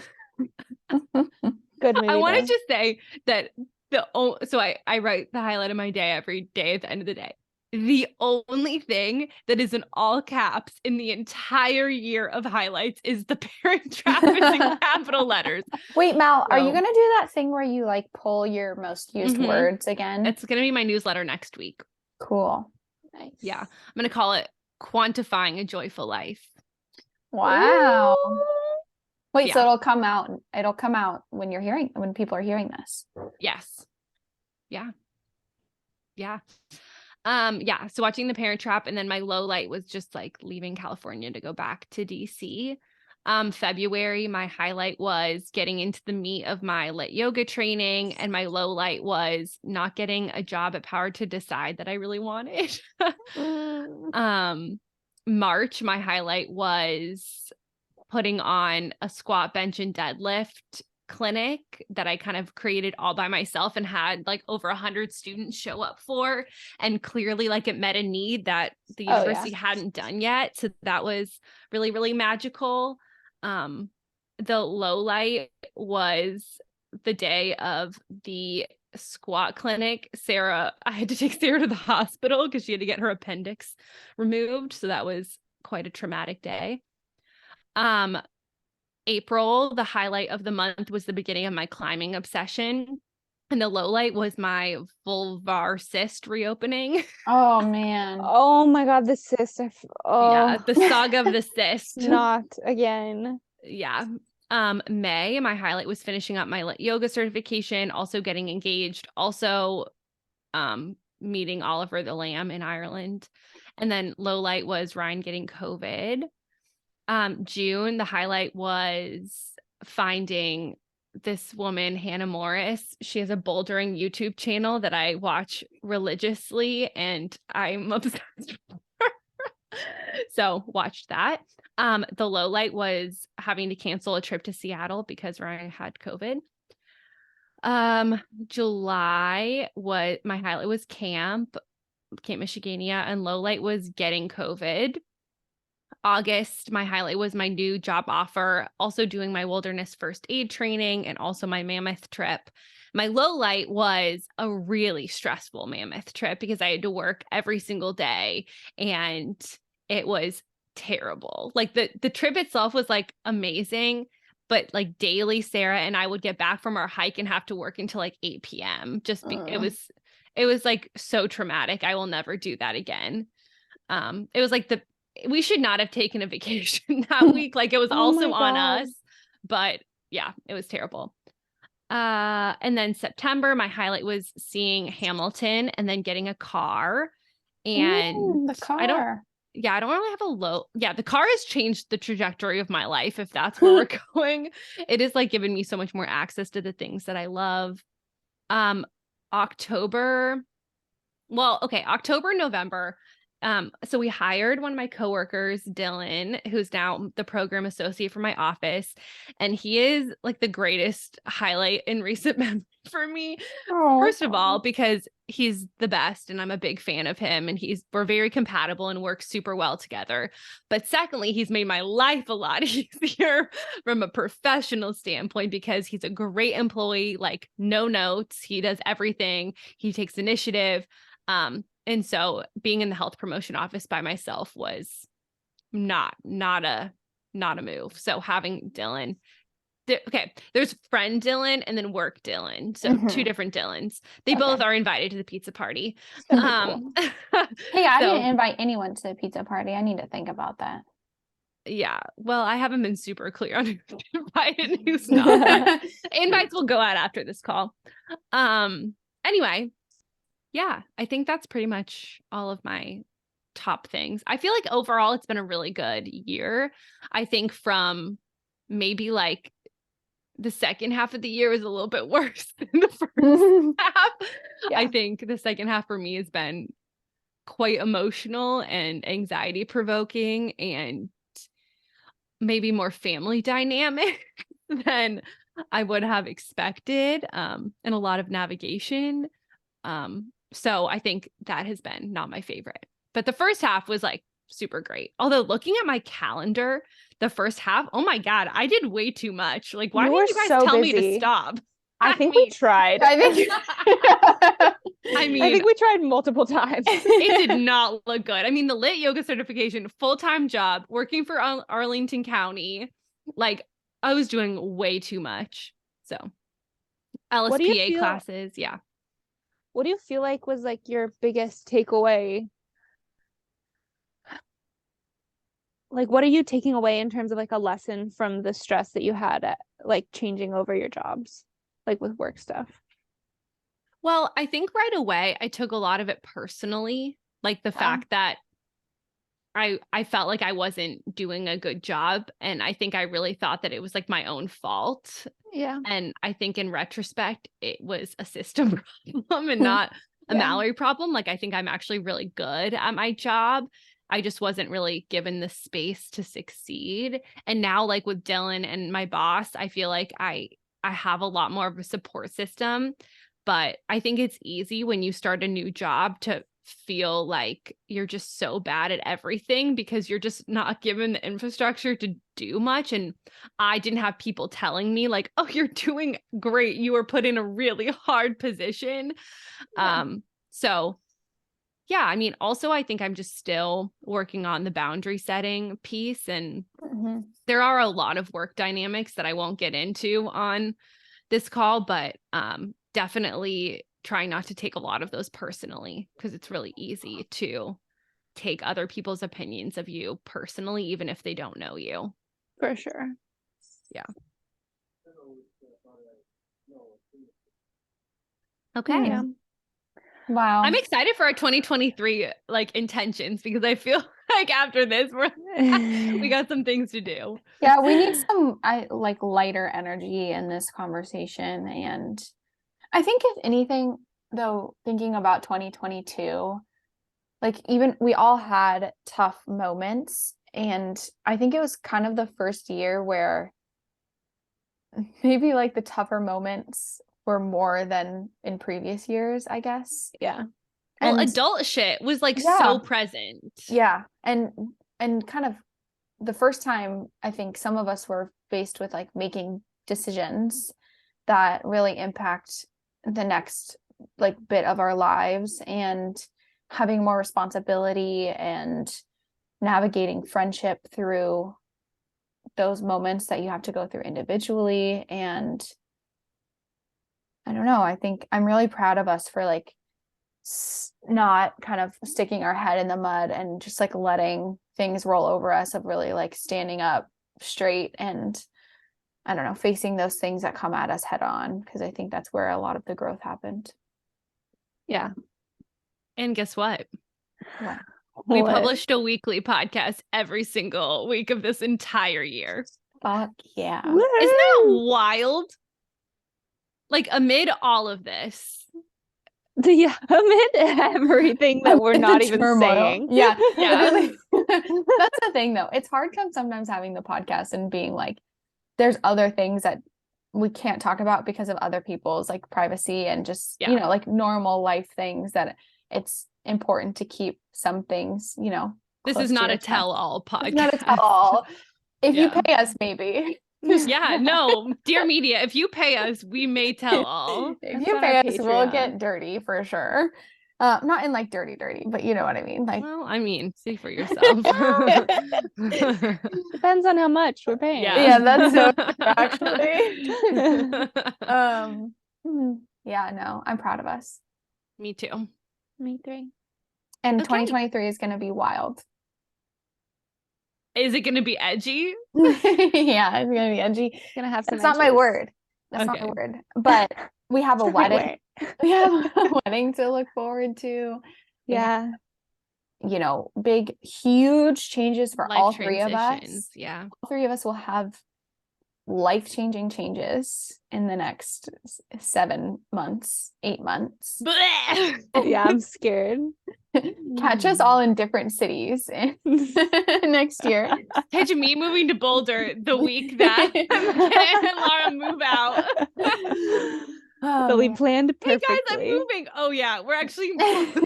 movie. I wanted to say that So I write the highlight of my day every day at the end of the day. The only thing that is in all caps in the entire year of highlights is the Parent Trap is in capital letters. Wait, Mal, are you So, going to do that thing where you like pull your most used words again? it's going to be my newsletter next week. Cool. Nice. Yeah. I'm going to call it Quantifying a Joyful Life. Wow. Ooh. Wait, Yeah. so it'll come out when people are hearing this. Yes. Yeah. Yeah. Yeah. So watching The Parent Trap, and then my low light was just like leaving California to go back to DC. February, my highlight was getting into the meat of my lit yoga training, and my low light was not getting a job at Power to Decide that I really wanted. March, my highlight was putting on a squat, bench, and deadlift clinic that I kind of created all by myself and had like over 100 students show up for, and clearly like it met a need that the university hadn't done yet. So that was really, really magical. The low light was the day of the squat clinic. I had to take Sarah to the hospital because she had to get her appendix removed. So that was quite a traumatic day. April, the highlight of the month was the beginning of my climbing obsession. And the low light was my vulvar cyst reopening. Oh man. Oh my God, the cyst. Yeah, the saga of the cyst. Not again. Yeah. May, my highlight was finishing up my lit yoga certification, also getting engaged, also meeting Oliver the Lamb in Ireland. And then low light was Ryan getting COVID. June, the highlight was finding this woman, Hannah Morris. She has a bouldering YouTube channel that I watch religiously, and I'm obsessed with her. So watched that. The low light was having to cancel a trip to Seattle because Ryan had COVID. July was my highlight was Camp Michigania, and low light was getting COVID. August, my highlight was my new job offer, also doing my wilderness first aid training, and also my mammoth trip. My low light was a really stressful mammoth trip because I had to work every single day, and it was terrible. Like the trip itself was like amazing, but like daily Sarah and I would get back from our hike and have to work until like 8 p.m. It was like so traumatic. I will never do that again. It was like we should not have taken a vacation that week. Like it was also on us, but yeah, it was terrible. And then September, my highlight was seeing Hamilton and then getting a car. And the car. I don't really have a low. Yeah, the car has changed the trajectory of my life, if that's where we're going. It has like given me so much more access to the things that I love. October, November. So we hired one of my coworkers, Dylan, who's now the program associate for my office. And he is like the greatest highlight in recent memory for me. First of all, because he's the best and I'm a big fan of him, and we're very compatible and work super well together. But secondly, he's made my life a lot easier from a professional standpoint because he's a great employee, like no notes. He does everything. He takes initiative. And so being in the health promotion office by myself was not a move. So having Dylan, there's friend Dylan and then work Dylan. So two different Dylans. They both are invited to the pizza party. Cool. Hey, I didn't invite anyone to the pizza party. I need to think about that. Yeah. Well, I haven't been super clear on who's invited and who's not. Invites will go out after this call. Anyway. Yeah, I think that's pretty much all of my top things. I feel like overall it's been a really good year. I think from maybe like the second half of the year was a little bit worse than the first half. Yeah. I think the second half for me has been quite emotional and anxiety provoking and maybe more family dynamic than I would have expected, and a lot of navigation. So I think that has been not my favorite, but the first half was like super great. Although looking at my calendar, the first half, oh my God, I did way too much. Like, why didn't you guys tell me to stop? I think we tried. I think I mean, I think we tried multiple times. it did not look good. I mean, the lit yoga certification, full-time job, working for Arlington County, like I was doing way too much. So LSPA classes, yeah. What do you feel like was like your biggest takeaway? Like, what are you taking away in terms of like a lesson from the stress that you had at like changing over your jobs, like with work stuff? Well, I think right away I took a lot of it personally, like the fact that I felt like I wasn't doing a good job, and I think I really thought that it was like my own fault. Yeah. And I think in retrospect, it was a system problem and not a Mallory problem. Like, I think I'm actually really good at my job. I just wasn't really given the space to succeed. And now, like with Dylan and my boss, I feel like I have a lot more of a support system. But I think it's easy when you start a new job to feel like you're just so bad at everything because you're just not given the infrastructure to do much. And I didn't have people telling me like, oh, you're doing great. You were put in a really hard position. So yeah, I mean, also I think I'm just still working on the boundary setting piece. And there are a lot of work dynamics that I won't get into on this call, but definitely trying not to take a lot of those personally, because it's really easy to take other people's opinions of you personally, even if they don't know you. For sure. Yeah. Okay. Yeah. Wow. I'm excited for our 2023 like intentions, because I feel like after this we got some things to do. Yeah, we need some like lighter energy in this conversation. And I think if anything, though, thinking about 2022, like even we all had tough moments. And I think it was kind of the first year where maybe like the tougher moments were more than in previous years, I guess. Yeah. Well, And adult shit was like so present. Yeah. And kind of the first time I think some of us were faced with like making decisions that really impact the next like bit of our lives, and having more responsibility and navigating friendship through those moments that you have to go through individually. And I don't know, I think I'm really proud of us for like not kind of sticking our head in the mud and just like letting things roll over us, of really like standing up straight and, I don't know, facing those things that come at us head on, because I think that's where a lot of the growth happened. Yeah. And guess what? What? We published a weekly podcast every single week of this entire year. Fuck yeah. Woo! Isn't that wild? Like, amid all of this. Yeah, amid everything that we're not even saying. Yeah. Yeah. That's the thing though. It's hard sometimes having the podcast and being like, there's other things that we can't talk about because of other people's like privacy and just, you know, like normal life things, that it's important to keep some things, you know. This is not a tell-all podcast. It's not a tell-all. If you pay us, maybe. Yeah, no, dear media, if you pay us, we may tell all. If you pay us, we'll get dirty for sure. Not in like dirty, but you know what I mean. Like, well, I mean, see for yourself. Depends on how much we're paying. Yeah, that's so actually. Yeah, no, I'm proud of us. Me too. Me too. And 2023 is going to be wild. Is it going to be edgy? Yeah, it's going to be edgy. It's going to have some. That's not my word. That's not my word. But we have a wedding. We have a wedding to look forward to. Yeah. You know, big, huge changes for all three of us. Yeah. All three of us will have life-changing changes in the next 7 months, 8 months. Yeah, I'm scared. Catch us all in different cities next year. Catch me moving to Boulder the week that Lara move out. So we planned perfectly. Hey guys, I'm moving. Oh yeah, we're actually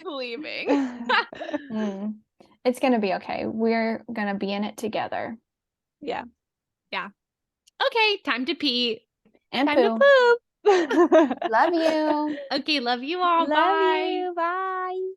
leaving. It's gonna be okay. We're gonna be in it together. Yeah. Yeah. Okay, time to pee. And time to poop. Love you. Okay, love you all. Love Bye. you. Bye.